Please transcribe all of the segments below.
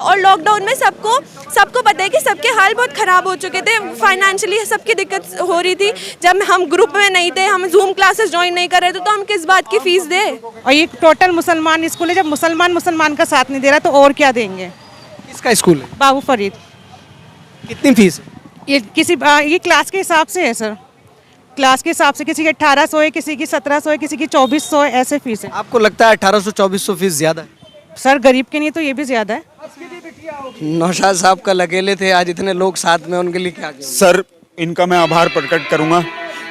और लॉकडाउन में सबको पता है कि सबके हाल बहुत ख़राब हो चुके थे, फाइनेंशियली सबकी दिक्कत हो रही थी। जब हम ग्रुप में नहीं थे, हम जूम क्लासेस ज्वाइन नहीं कर रहे थे, तो हम किस बात की फ़ीस दें? और ये टोटल मुसलमान स्कूल है, जब मुसलमान का साथ नहीं दे रहा तो और क्या देंगे। किसका स्कूल है? बाबू फरीद। कितनी फीस है? ये क्लास के हिसाब से है सर, क्लास के हिसाब से किसी की 1800 है, किसी की 1700 है, किसी की 2400 है, ऐसे फीस है। आपको लगता है 1800-2400 फीस ज्यादा है? सर गरीब के लिए तो ये भी ज़्यादा है। नौशाद साहब कल अकेले थे, आज इतने लोग साथ में, उनके लिए क्या कहेंगे? सर इनका मैं आभार प्रकट करूंगा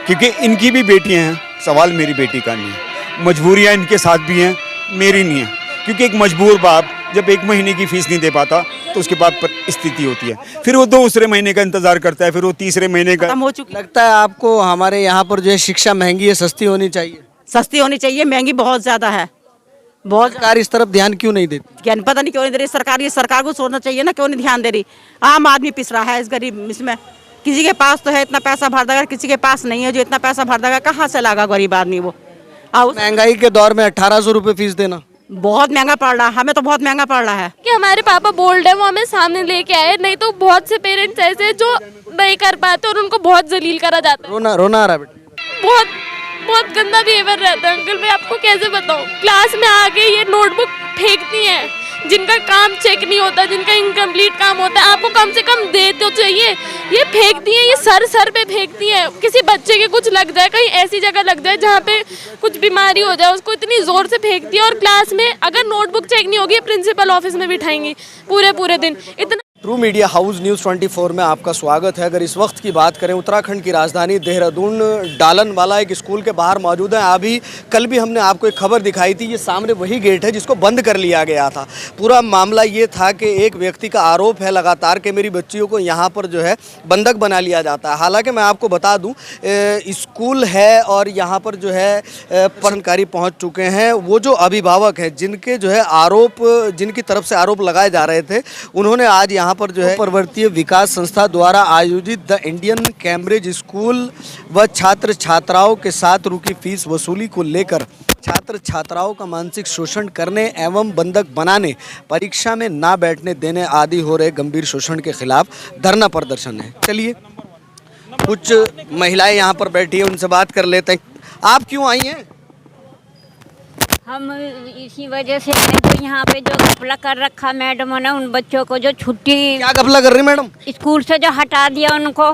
क्योंकि इनकी भी बेटियां हैं, सवाल मेरी बेटी का नहीं है। मजबूरियां इनके साथ भी हैं, मेरी नहीं है, क्योंकि एक मजबूर बाप जब 1 महीने की फीस नहीं दे पाता तो उसके बाद स्थिति होती है, फिर वो दूसरे महीने का इंतजार करता है, फिर वो तीसरे महीने का। हो चुकी लगता है आपको हमारे यहाँ पर जो है शिक्षा महंगी है, सस्ती होनी चाहिए? सस्ती होनी चाहिए, महंगी बहुत ज़्यादा है, बहुत। सरकार इस तरफ ध्यान क्यों नहीं देती? ज्ञान पता नहीं क्यों नहीं दे रही सरकार, ये सरकार को सोचना चाहिए ना, क्यों नहीं ध्यान दे रही। आम आदमी पिस रहा है इस गरीब इसमें। किसी के पास तो है इतना पैसा भर देगा, किसी के पास नहीं है जो इतना पैसा भर देगा, कहाँ से लागा गरीब आदमी वो। महंगाई के दौर में 1800 रुपये फीस देना बहुत महंगा पड़ रहा है, हमें तो बहुत महंगा पड़ रहा है। कि हमारे पापा बोल्ड है, वो हमें सामने लेके आए, नहीं तो बहुत से पेरेंट्स ऐसे जो नहीं कर पाते और उनको बहुत जलील करा जाता है। रोना आ रहा है बेटा? बहुत गंदा बिहेवियर रहता है अंकल, मैं आपको कैसे बताऊं। क्लास में आके ये नोटबुक फेंकती हैं, जिनका काम चेक नहीं होता, जिनका इनकम्प्लीट काम होता है, आपको कम से कम दे तो चाहिए, ये फेंकती हैं, ये सर पे फेंकती हैं। किसी बच्चे के कुछ लग जाए, कहीं ऐसी जगह लग जाए जहाँ पे कुछ बीमारी हो जाए, उसको इतनी जोर से फेंकती है। और क्लास में अगर नोटबुक चेक नहीं होगी, प्रिंसिपल ऑफिस में बिठाएंगी पूरे दिन। इतना ट्रू मीडिया हाउस न्यूज़ 24 में आपका स्वागत है। अगर इस वक्त की बात करें, उत्तराखंड की राजधानी देहरादून डालनवाला एक स्कूल के बाहर मौजूद है। अभी कल भी हमने आपको एक खबर दिखाई थी, ये सामने वही गेट है जिसको बंद कर लिया गया था। पूरा मामला ये था कि एक व्यक्ति का आरोप है लगातार कि मेरी बच्चियों को यहाँ पर जो है बंधक बना लिया जाता है। हालांकि मैं आपको बता दूँ, स्कूल है और यहाँ पर जो है पदाधिकारी पहुँच चुके हैं। वो जो अभिभावक हैं जिनके जो है जिनकी तरफ से आरोप लगाए जा रहे थे, उन्होंने आज यहाँ पर जो है पर्वतीय विकास संस्था द्वारा आयोजित द इंडियन कैम्ब्रिज स्कूल व छात्र छात्राओं के साथ रुकी फीस वसूली को लेकर छात्र छात्राओं का मानसिक शोषण करने एवं बंधक बनाने, परीक्षा में ना बैठने देने आदि हो रहे गंभीर शोषण के खिलाफ धरना प्रदर्शन है। चलिए कुछ महिलाएं यहाँ पर बैठी है, उनसे बात कर लेते हैं। आप क्यों आई हैं? हम इसी वजह से हैं, तो यहाँ पे जो घपला कर रखा मैडम ने उन बच्चों को, जो छुट्टी। क्या घपला कर रही मैडम? स्कूल से जो हटा दिया उनको,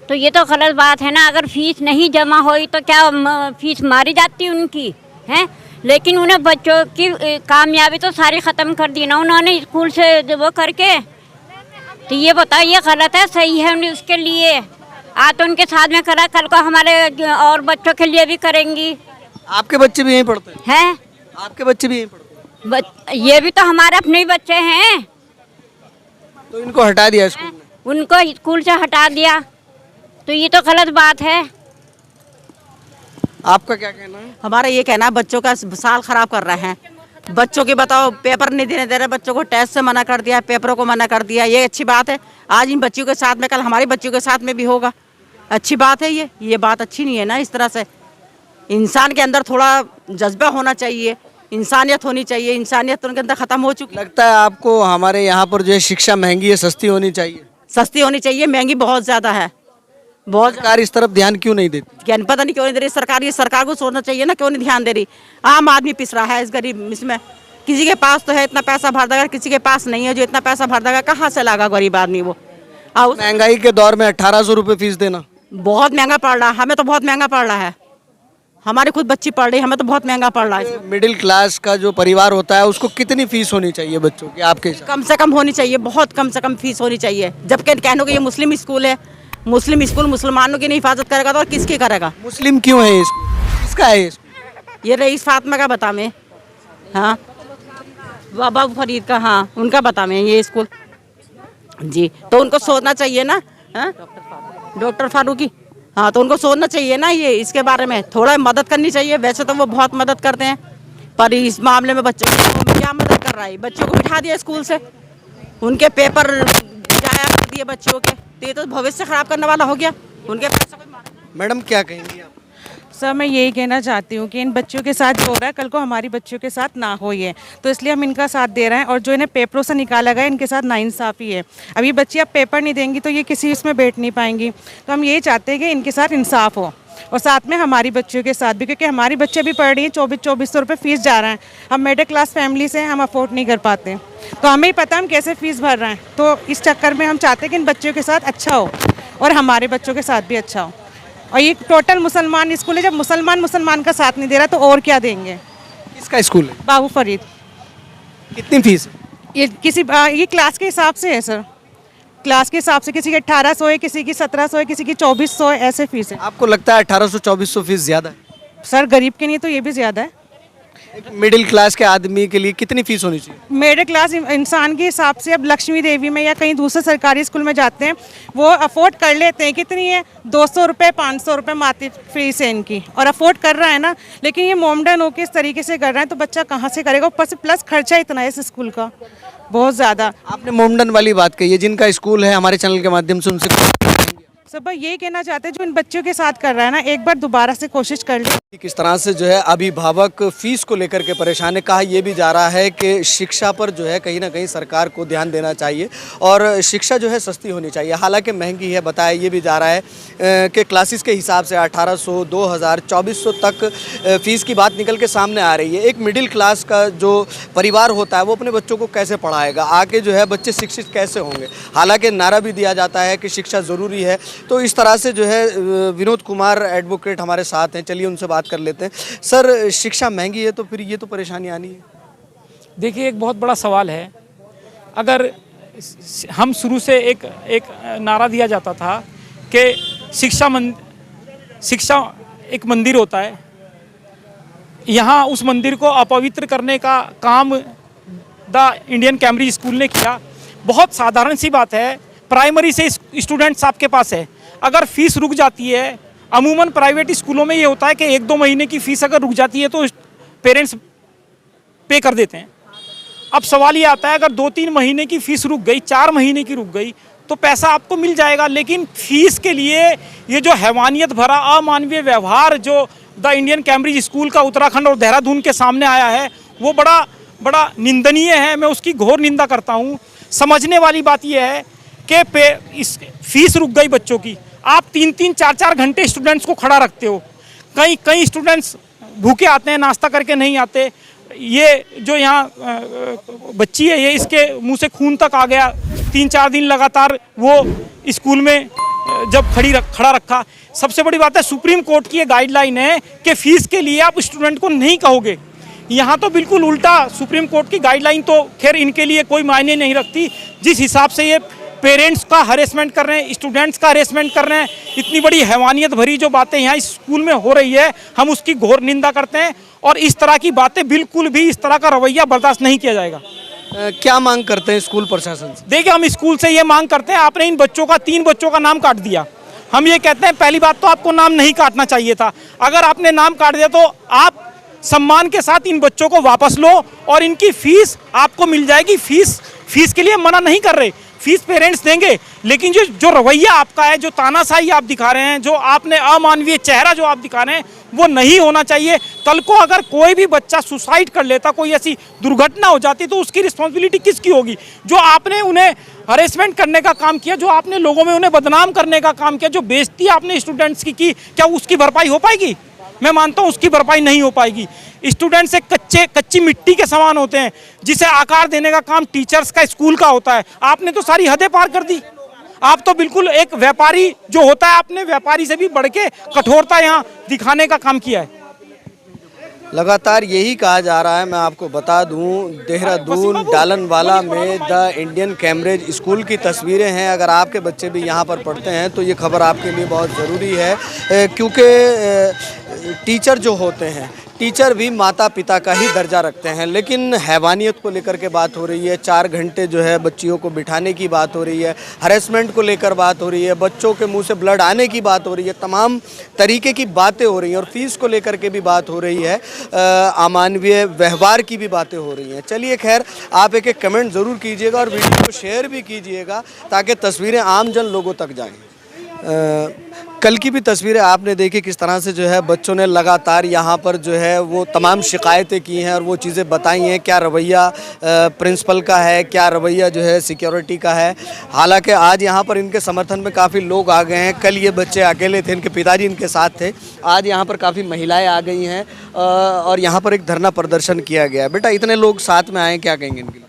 तो ये तो गलत बात है ना। अगर फीस नहीं जमा हुई तो क्या फीस मारी जाती उनकी है? लेकिन उन्हें बच्चों की कामयाबी तो सारी ख़त्म कर दी ना उन्होंने स्कूल से वो करके। तो ये बताओ, ये गलत है सही है? उन्हें उसके लिए आज तो उनके साथ में करा, कल को हमारे और बच्चों के लिए भी करेंगी। आपके बच्चे भी यहीं पढ़ते हैं? आपके बच्चे भी यहीं पढ़ते हैं? ये भी तो हमारे अपने ही बच्चे हैं। तो इनको हटा दिया स्कूल में? उनको स्कूल से हटा दिया, तो ये तो गलत बात है। आपका क्या कहना है? हमारा ये कहना है, बच्चों का साल खराब कर रहे हैं। बच्चों के बताओ, पेपर नहीं देने दे रहे बच्चों को, टेस्ट से मना कर दिया, पेपरों को मना कर दिया। ये अच्छी बात है? आज इन बच्चियों के साथ में, कल हमारी बच्चियों के साथ में भी होगा। अच्छी बात है ये बात अच्छी नहीं है ना। इस तरह से इंसान के अंदर थोड़ा जज्बा होना चाहिए, इंसानियत होनी चाहिए। इंसानियत तो उनके अंदर ख़त्म हो चुकी। लगता है आपको हमारे यहाँ पर जो है शिक्षा महंगी है, सस्ती होनी चाहिए? सस्ती होनी चाहिए, महंगी बहुत ज़्यादा है, बहुत। सरकार इस तरफ ध्यान क्यों नहीं देती? ज्ञान पता नहीं क्यों नहीं दे रही सरकार, ये सरकार को सोचना चाहिए ना, क्यों नहीं ध्यान दे रही। आम आदमी पिस रहा है इस गरीब इसमें। किसी के पास तो है इतना पैसा भर देगा, किसी के पास नहीं है जो इतना पैसा भर देगा, कहाँ से लागा गरीब आदमी वो। महंगाई के दौर में 1800 रुपये फीस देना बहुत महंगा पड़ रहा है, हमें तो बहुत महंगा पड़ रहा है। हमारी खुद बच्ची पढ़ रही है, हमें तो बहुत महंगा पड़ रहा है। मिडिल क्लास का जो परिवार होता है उसको कितनी फीस होनी चाहिए बच्चों की आपके हिसाब? कम से कम होनी चाहिए, बहुत कम से कम फीस होनी चाहिए। जबकि कहने को ये मुस्लिम स्कूल है, मुस्लिम स्कूल मुसलमानों की नहीं हिफाजत करेगा तो और किसकी करेगा? मुस्लिम क्यों है ये स्कूल? किसका है ये स्कूल? ये रईस फातिमा का बता में, हाँ बाबा फरीद का, हाँ उनका बता में ये स्कूल जी। तो उनको सोचना चाहिए ना, डॉक्टर फारूकी, हाँ तो उनको सोचना चाहिए ना ये इसके बारे में, थोड़ा मदद करनी चाहिए। वैसे तो वो बहुत मदद करते हैं, पर इस मामले में बच्चों को क्या मदद कर रहा है? बच्चों को बिठा दिया स्कूल से, उनके पेपर जाया कर दिए बच्चों के, तो ये तो भविष्य खराब करने वाला हो गया। उनके पैसे मैडम क्या कहेंगी आप? सर मैं यही कहना चाहती हूँ कि इन बच्चों के साथ जो हो रहा है कल को हमारी बच्चों के साथ ना हो ये, तो इसलिए हम इनका साथ दे रहे हैं। और जो इन्हें पेपरों से निकाला गया इनके साथ नाइंसाफ़ी है। अभी बच्ची अब पेपर नहीं देंगी तो ये किसी इसमें बैठ नहीं पाएंगी। तो हम यही चाहते हैं कि इनके साथ इंसाफ हो और साथ में हमारी बच्चियों के साथ भी, क्योंकि हमारी बच्चे भी पढ़ रही हैं। 2400 रुपये फ़ीस जा रहा है। हम मिडिल क्लास फैमिली से हम अफोर्ड नहीं कर पाते, तो हमें ही पता हम कैसे फ़ीस भर रहे हैं। तो इस चक्कर में हम चाहते हैं कि इन बच्चों के साथ अच्छा हो और हमारे बच्चों के साथ भी अच्छा हो। और ये टोटल मुसलमान स्कूल है, जब मुसलमान का साथ नहीं दे रहा तो और क्या देंगे। किसका स्कूल है? बाबू फरीद। कितनी फीस है? ये क्लास के हिसाब से है सर, क्लास के हिसाब से किसी की 1800 है, किसी की 1700 है, किसी की 2400 है, ऐसे फीस है। आपको लगता है 1800-2400 फीस ज़्यादा है? सर गरीब के लिए तो ये भी ज़्यादा है। एक मिडिल क्लास के आदमी के लिए कितनी फीस होनी चाहिए? मिडिल क्लास इंसान के हिसाब से अब लक्ष्मी देवी में या कहीं दूसरे सरकारी स्कूल में जाते हैं, वो अफोर्ड कर लेते हैं। कितनी है? 200 रुपये 500 रुपये मात्र फीस है इनकी, और अफोर्ड कर रहा है ना। लेकिन ये मोमडन होकर इस तरीके से कर रहे हैं तो बच्चा कहाँ से करेगा। ऊपर से प्लस खर्चा इतना है इस स्कूल का, बहुत ज़्यादा। आपने मोमडन वाली बात कही है, जिनका स्कूल है हमारे चैनल के माध्यम से उनसे सब भाई यही कहना चाहते हैं जो इन बच्चों के साथ कर रहा है ना, एक बार दोबारा से कोशिश कर ले। किस तरह से जो है अभिभावक फीस को लेकर के परेशान है। कहा यह भी जा रहा है कि शिक्षा पर जो है कहीं ना कहीं सरकार को ध्यान देना चाहिए और शिक्षा जो है सस्ती होनी चाहिए। हालांकि महंगी है, बताया ये भी जा रहा है कि क्लासेस के हिसाब से 1800, 2000, 2400 तक फ़ीस की बात निकल के सामने आ रही है। एक मिडिल क्लास का जो परिवार होता है वो अपने बच्चों को कैसे पढ़ाएगा, आके जो है बच्चे शिक्षित कैसे होंगे। हालांकि नारा भी दिया जाता है कि शिक्षा ज़रूरी है। तो इस तरह से जो है विनोद कुमार एडवोकेट हमारे साथ हैं, चलिए उनसे बात कर लेते हैं। सर, शिक्षा महंगी है तो फिर ये तो परेशानी आनी है। देखिए, एक बहुत बड़ा सवाल है। अगर हम शुरू से एक नारा दिया जाता था कि शिक्षा एक मंदिर होता है, यहाँ उस मंदिर को अपवित्र करने का काम द इंडियन कैम्ब्रिज स्कूल ने किया। बहुत साधारण सी बात है, प्राइमरी से स्टूडेंट्स आपके पास है, अगर फ़ीस रुक जाती है, अमूमन प्राइवेट स्कूलों में ये होता है कि 1-2 महीने की फ़ीस अगर रुक जाती है तो पेरेंट्स पे कर देते हैं। अब सवाल ये आता है, अगर 2-3 महीने की फ़ीस रुक गई, 4 महीने की रुक गई तो पैसा आपको मिल जाएगा, लेकिन फ़ीस के लिए ये जो हैवानियत भरा अमानवीय व्यवहार जो द इंडियन कैम्ब्रिज स्कूल का उत्तराखंड और देहरादून के सामने आया है वो बड़ा निंदनीय है। मैं उसकी घोर निंदा करता हूँ। समझने वाली बात यह है कि इस फीस रुक गई बच्चों की, आप 3-3, 4-4 घंटे स्टूडेंट्स को खड़ा रखते हो। कई स्टूडेंट्स भूखे आते हैं, नाश्ता करके नहीं आते। ये जो यहाँ बच्ची है, ये इसके मुंह से खून तक आ गया। 3-4 दिन लगातार वो स्कूल में जब खड़ा रखा। सबसे बड़ी बात है, सुप्रीम कोर्ट की ये गाइडलाइन है कि फ़ीस के लिए आप स्टूडेंट को नहीं कहोगे। यहाँ तो बिल्कुल उल्टा, सुप्रीम कोर्ट की गाइडलाइन तो खैर इनके लिए कोई मायने नहीं रखती। जिस हिसाब से ये पेरेंट्स का हरेसमेंट कर रहे हैं, स्टूडेंट्स का हरेसमेंट कर रहे हैं, इतनी बड़ी हैवानियत भरी जो बातें यहाँ इस स्कूल में हो रही है, हम उसकी घोर निंदा करते हैं। और इस तरह की बातें बिल्कुल भी, इस तरह का रवैया बर्दाश्त नहीं किया जाएगा। क्या मांग करते हैं स्कूल प्रशासन से? देखिए, हम स्कूल से ये मांग करते हैं, आपने इन बच्चों का 3 बच्चों का नाम काट दिया। हम ये कहते हैं, पहली बात तो आपको नाम नहीं काटना चाहिए था। अगर आपने नाम काट दिया तो आप सम्मान के साथ इन बच्चों को वापस लो और इनकी फीस आपको मिल जाएगी। फीस के लिए मना नहीं कर रहे, फीस पेरेंट्स देंगे, लेकिन जो रवैया आपका है, जो तानाशाही आप दिखा रहे हैं, जो आपने अमानवीय चेहरा जो आप दिखा रहे हैं, वो नहीं होना चाहिए। कल को अगर कोई भी बच्चा सुसाइड कर लेता, कोई ऐसी दुर्घटना हो जाती, तो उसकी रिस्पॉन्सिबिलिटी किसकी होगी? जो आपने उन्हें हरेसमेंट करने का काम किया, जो आपने लोगों में उन्हें बदनाम करने का काम किया, जो बेइज्जती आपने स्टूडेंट्स की, क्या उसकी भरपाई हो पाएगी? मैं मानता हूँ उसकी भरपाई नहीं हो पाएगी। स्टूडेंट्स एक कच्ची मिट्टी के समान होते हैं, जिसे आकार देने का काम टीचर्स का, स्कूल का होता है। आपने तो सारी हदें पार कर दी। आप तो बिल्कुल एक व्यापारी जो होता है, आपने व्यापारी से भी बढ़ के कठोरता यहाँ दिखाने का काम किया है। लगातार यही कहा जा रहा है। मैं आपको बता दूं, देहरादून डालनवाला में द इंडियन कैम्ब्रिज स्कूल की तस्वीरें हैं। अगर आपके बच्चे भी यहां पर पढ़ते हैं तो ये खबर आपके लिए बहुत ज़रूरी है, क्योंकि टीचर जो होते हैं, टीचर भी माता पिता का ही दर्जा रखते हैं। लेकिन हैवानियत को लेकर के बात हो रही है, 4 घंटे जो है बच्चियों को बिठाने की बात हो रही है, हरेसमेंट को लेकर बात हो रही है, बच्चों के मुंह से ब्लड आने की बात हो रही है, तमाम तरीके की बातें हो रही हैं और फीस को लेकर के भी बात हो रही है, अमानवीय व्यवहार की भी बातें हो रही हैं। चलिए खैर, आप एक कमेंट ज़रूर कीजिएगा और वीडियो को शेयर भी कीजिएगा ताकि तस्वीरें आम जन लोगों तक जाएँ। कल की भी तस्वीरें आपने देखी किस तरह से जो है बच्चों ने लगातार यहाँ पर जो है वो तमाम शिकायतें की हैं और वो चीज़ें बताई हैं। क्या रवैया प्रिंसिपल का है, क्या रवैया जो है सिक्योरिटी का है। हालांकि आज यहाँ पर इनके समर्थन में काफ़ी लोग आ गए हैं। कल ये बच्चे अकेले थे, इनके पिताजी इनके साथ थे। आज यहाँ पर काफ़ी महिलाएं आ गई हैं और यहाँ पर एक धरना प्रदर्शन किया गया है। बेटा इतने लोग साथ में आए, क्या कहेंगे इनके लिए?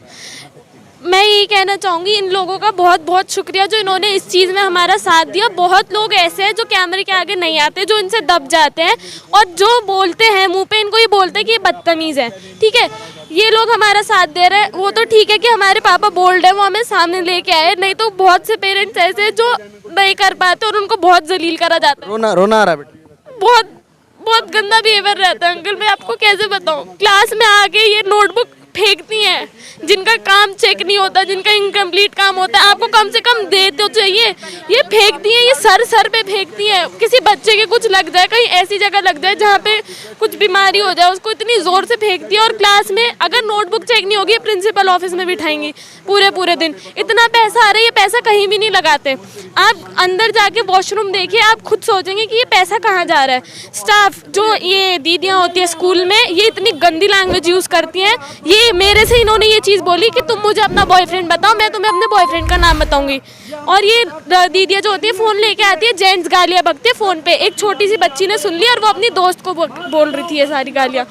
मैं यही कहना चाहूँगी इन लोगों का बहुत बहुत शुक्रिया जो इन्होंने इस चीज़ में हमारा साथ दिया। बहुत लोग ऐसे हैं जो कैमरे के आगे नहीं आते, जो इनसे दब जाते हैं और जो बोलते हैं मुंह पे इनको ये बोलते हैं कि ये बदतमीज़ है। ठीक है, ये लोग हमारा साथ दे रहे हैं। वो तो ठीक है कि हमारे पापा बोल्ड है, वो हमें सामने लेके आए, नहीं तो बहुत से पेरेंट्स ऐसे हैं जो नहीं कर पाते और उनको बहुत जलील करा जाता है। रोना आ रहा है बेटा? बहुत बहुत गंदा बिहेवियर रहता है अंकल, मैं आपको कैसे बताऊँ। क्लास में आके ये नोटबुक फेंकती हैं, जिनका काम चेक नहीं होता, जिनका इनकम्प्लीट काम होता है, आपको कम से कम दे तो चाहिए। ये फेंकती हैं, ये सर पे फेंकती हैं। किसी बच्चे के कुछ लग जाए, कहीं ऐसी जगह लग जाए जहाँ पे कुछ बीमारी हो जाए, उसको इतनी ज़ोर से फेंकती है। और क्लास में अगर नोटबुक चेक नहीं होगी प्रिंसिपल ऑफिस में बिठाएंगी पूरे दिन। इतना पैसा आ रहा है, ये पैसा कहीं भी नहीं लगाते। आप अंदर जाके वॉशरूम देखिए, आप खुद सोचेंगे कि ये पैसा कहाँ जा रहा है। स्टाफ जो ये दीदियाँ होती है स्कूल में, ये इतनी गंदी लैंग्वेज यूज़ करती हैं। ये मेरे से इन्होंने ये चीज़ बोली कि तुम मुझे अपना बॉयफ्रेंड बताओ, मैं तुम्हें अपने बॉयफ्रेंड का नाम बताऊंगी। और ये दीदियाँ जो होती है फ़ोन लेके आती है, जेंट्स गालियाँ बकती है फ़ोन पे। एक छोटी सी बच्ची ने सुन ली और वो अपनी दोस्त को बोल रही थी ये सारी गालियाँ।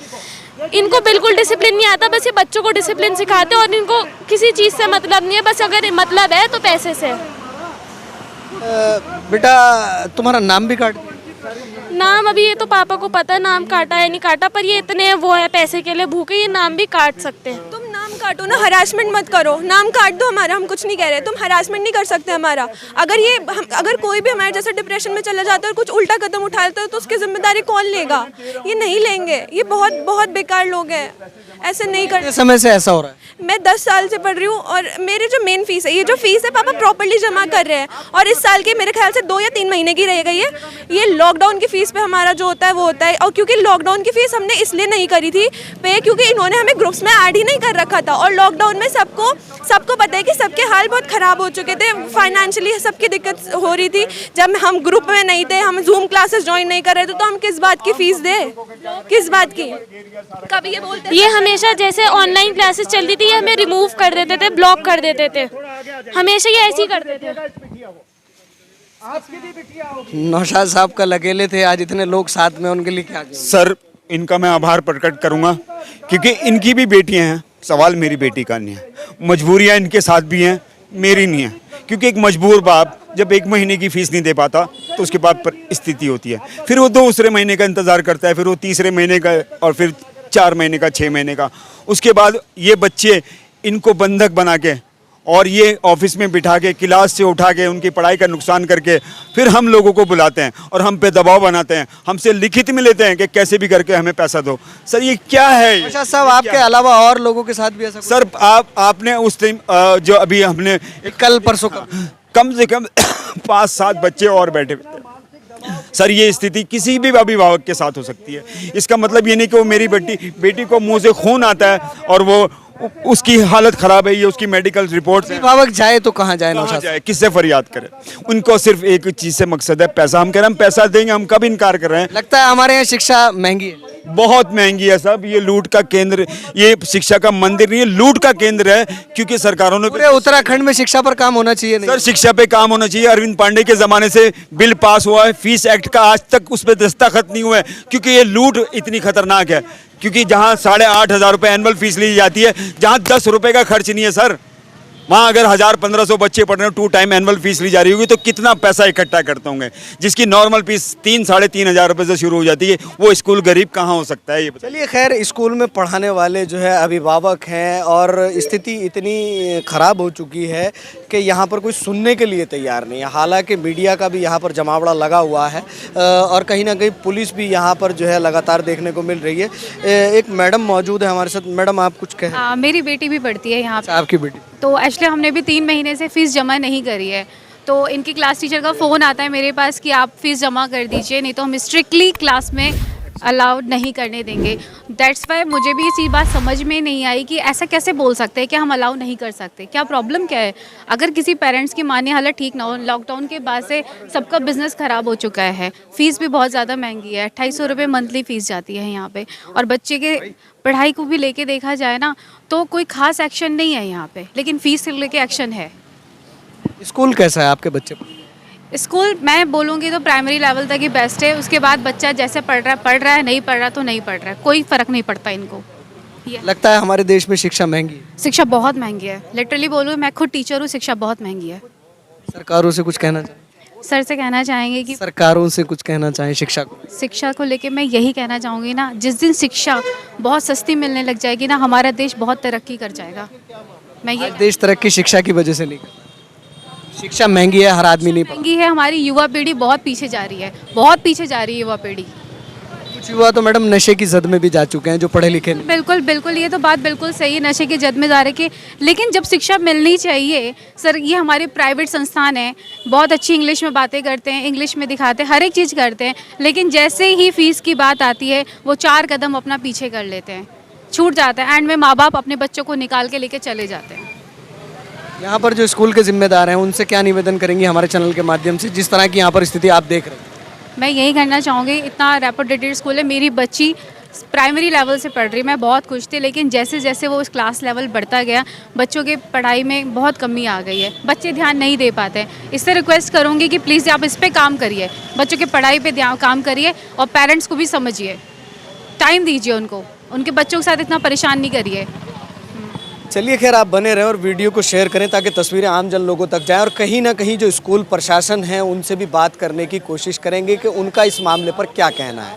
इनको बिल्कुल डिसिप्लिन नहीं आता, बस ये बच्चों को डिसिप्लिन सिखाते हैं और इनको किसी चीज़ से मतलब नहीं है, बस अगर मतलब है तो पैसे से। बेटा तुम्हारा नाम भी काट दिया? नाम अभी ये तो पापा को पता है नाम काटा है नहीं काटा, पर ये इतने वो है पैसे के लिए भूखे, ये नाम भी काट सकते हैं। तुम नाम काटो ना, हरासमेंट मत करो। नाम काट दो हमारा, हम कुछ नहीं कह रहे। तुम हरासमेंट नहीं कर सकते हमारा। अगर कोई भी हमारे जैसे डिप्रेशन में चला जाता है और कुछ उल्टा कदम उठाता है तो उसकी जिम्मेदारी कौन लेगा? ये नहीं लेंगे। ये बहुत बहुत बेकार लोग हैं, ऐसे नहीं कर। कितने समय से ऐसा हो रहा है? मैं 10 साल से पढ़ रही हूँ और मेरे जो मेन फीस है, ये जो फीस है पापा प्रॉपर्ली जमा कर रहे हैं और इस साल के मेरे ख्याल से 2 या 3 महीने की रह गई है। ये लॉकडाउन की फीस पे हमारा जो होता है वो होता है। और क्योंकि लॉकडाउन की फीस हमने इसलिए नहीं करी थी पे, क्योंकि इन्होंने हमें ग्रुप्स में ऐड ही नहीं कर रखा था। और लॉकडाउन में सबको पता है कि सबके हाल बहुत ख़राब हो चुके थे, फाइनेंशियली सबकी दिक्कत हो रही थी। जब हम ग्रुप में नहीं थे, हम जूम क्लासेस ज्वाइन नहीं कर रहे थे, तो हम किस बात की फ़ीस दें? किस बात की? कभी ये बोलते ये हमेशा जैसे ऑनलाइन क्लासेस चलती थी, ये हमें रिमूव कर देते थे, ब्लॉक कर देते थे, हमेशा ये ऐसे ही करते थे। नौशाद साहब कल अकेले थे, आज इतने लोग साथ में, उनके लिए क्या कहेंगे? सर इनका मैं आभार प्रकट करूंगा क्योंकि इनकी भी बेटियां हैं। सवाल मेरी बेटी का नहीं है, मजबूरियां इनके साथ भी हैं, मेरी नहीं है। क्योंकि एक मजबूर बाप जब 1 महीने की फीस नहीं दे पाता तो उसके बाद परिस्थिति होती है, फिर वो दूसरे महीने का इंतज़ार करता है, फिर वो तीसरे महीने का और फिर 4 महीने का, 6 महीने का। उसके बाद ये बच्चे इनको बंधक बना के और ये ऑफिस में बिठा के, क्लास से उठा के, उनकी पढ़ाई का नुकसान करके फिर हम लोगों को बुलाते हैं और हम पे दबाव बनाते हैं, हमसे लिखित में लेते हैं कि कैसे भी करके हमें पैसा दो। सर ये क्या है? नौशाद साहब आपके अलावा और लोगों के साथ भी ऐसा? सर आपने उस टाइम जो अभी हमने कल परसों का कम से कम 5-7 बच्चे और बैठे हुए थे। सर ये स्थिति किसी भी अभिभावक के साथ हो सकती है। इसका मतलब ये नहीं कि वो मेरी बेटी को मुंह से खून आता है और वो उसकी हालत खराब है, ये उसकी मेडिकल रिपोर्ट। अभिभावक जाए तो कहाँ जाए? नौशाद जाए, किससे फरियाद करे? उनको सिर्फ एक चीज से मकसद है पैसा। हम कह रहे हैं हम पैसा देंगे, हम कब इनकार कर रहे हैं? लगता है हमारे यहाँ शिक्षा महंगी है, बहुत महंगी है साहब। ये लूट का केंद्र, ये शिक्षा का मंदिर नहीं है, लूट का केंद्र है। क्योंकि सरकारों ने पूरे उत्तराखंड में शिक्षा पर काम होना चाहिए। नहीं सर शिक्षा पे काम होना चाहिए। अरविंद पांडे के जमाने से बिल पास हुआ है, फीस एक्ट का आज तक उस पर दस्तखत नहीं हुआ है, क्योंकि ये लूट इतनी खतरनाक है। क्योंकि जहां 8,500 रुपये एनुअल फीस ली जाती है, जहां 10 रुपये का खर्च नहीं है सर, वहाँ अगर 1000-1500 बच्चे पढ़ रहे हैं, 2 टाइम एनुअल फीस ली जा रही होगी, तो कितना पैसा इकट्ठा करते होंगे? जिसकी नॉर्मल फीस 3-3,500 रुपये से शुरू हो जाती है, वो स्कूल गरीब कहाँ हो सकता है? ये चलिए खैर, स्कूल में पढ़ाने वाले जो है अभिभावक हैं और स्थिति इतनी ख़राब हो चुकी है कि यहाँ पर कोई सुनने के लिए तैयार नहीं है। हालांकि मीडिया का भी यहाँ पर जमावड़ा लगा हुआ है और कहीं ना कहीं पुलिस भी यहाँ पर जो है लगातार देखने को मिल रही है। एक मैडम मौजूद है हमारे साथ। मैडम आप कुछ कहें? मेरी बेटी भी पढ़ती है यहाँ पे। आपकी बेटी? तो एक्चुअली हमने भी 3 महीने से फ़ीस जमा नहीं करी है, तो इनकी क्लास टीचर का फ़ोन आता है मेरे पास कि आप फ़ीस जमा कर दीजिए, नहीं तो हम स्ट्रिक्टली क्लास में अलाउड नहीं करने देंगे। दैट्स वाई मुझे भी ये बात समझ में नहीं आई कि ऐसा कैसे बोल सकते हैं कि हम अलाउ नहीं कर सकते। क्या प्रॉब्लम क्या है? अगर किसी पेरेंट्स की मानिए हालत ठीक ना हो, लॉकडाउन के बाद से सबका बिजनेस ख़राब हो चुका है, फ़ीस भी बहुत ज़्यादा महंगी है, 2800 रुपये मंथली फ़ीस जाती है यहाँ पे, और बच्चे के पढ़ाई को भी लेके देखा जाए ना तो कोई ख़ास एक्शन नहीं है यहाँ पे, लेकिन फ़ीस से लेके एक्शन है। स्कूल कैसा है आपके बच्चे पर? स्कूल मैं बोलूँगी तो प्राइमरी लेवल तक ही बेस्ट है। उसके बाद बच्चा जैसे पढ़ रहा है, नहीं पढ़ रहा तो नहीं पढ़ रहा है, कोई फ़र्क नहीं पड़ता इनको। लगता है हमारे देश में शिक्षा महंगी है। शिक्षा बहुत महंगी है, लिटरली बोलूँ, मैं खुद टीचर हूँ, शिक्षा बहुत महंगी है। सरकारों से कुछ कहना चाहें? सर से कहना चाहेंगे कि सरकारों से कुछ कहना चाहें शिक्षा को लेके मैं यही कहना चाहूँगी ना, जिस दिन शिक्षा बहुत सस्ती मिलने लग जाएगी ना, हमारा देश बहुत तरक्की कर जाएगा। मैं ये देश तरक्की शिक्षा की वजह से नहीं कर। शिक्षा महंगी है, हर आदमी नहीं पढ़। महंगी है, हमारी युवा पीढ़ी बहुत पीछे जा रही है, बहुत पीछे जा रही है युवा पीढ़ी। कुछ युवा तो मैडम नशे की जद में भी जा चुके हैं जो पढ़े लिखे नहीं। बिल्कुल बिल्कुल, ये तो बात बिल्कुल सही है, नशे की जद में जा रहे के, लेकिन जब शिक्षा मिलनी चाहिए सर, ये हमारे प्राइवेट संस्थान हैं, बहुत अच्छी इंग्लिश में बातें करते हैं, इंग्लिश में दिखाते हैं, हर एक चीज़ करते हैं, लेकिन जैसे ही फीस की बात आती है वो 4 कदम अपना पीछे कर लेते हैं, छूट जाता है, एंड में माँ बाप अपने बच्चों को निकाल के लेके चले जाते हैं। यहाँ पर जो स्कूल के जिम्मेदार हैं उनसे क्या निवेदन करेंगी हमारे चैनल के माध्यम से, जिस तरह की यहाँ पर स्थिति आप देख रहे हैं? मैं यही करना चाहूँगी, इतना रेपुटेटेड स्कूल है, मेरी बच्ची प्राइमरी लेवल से पढ़ रही, मैं बहुत खुश थी, लेकिन जैसे जैसे वो उस क्लास लेवल बढ़ता गया, बच्चों के पढ़ाई में बहुत कमी आ गई है, बच्चे ध्यान नहीं दे पाते हैं। इससे रिक्वेस्ट करूँगी कि प्लीज़ आप इस पर काम करिए, बच्चों के पढ़ाई पे ध्यान काम करिए, और पेरेंट्स को भी समझिए, टाइम दीजिए उनको, उनके बच्चों के साथ इतना परेशान नहीं करिए। चलिए खैर, आप बने रहें और वीडियो को शेयर करें ताकि तस्वीरें आम जन लोगों तक जाएं, और कहीं ना कहीं जो स्कूल प्रशासन है उनसे भी बात करने की कोशिश करेंगे कि उनका इस मामले पर क्या कहना है।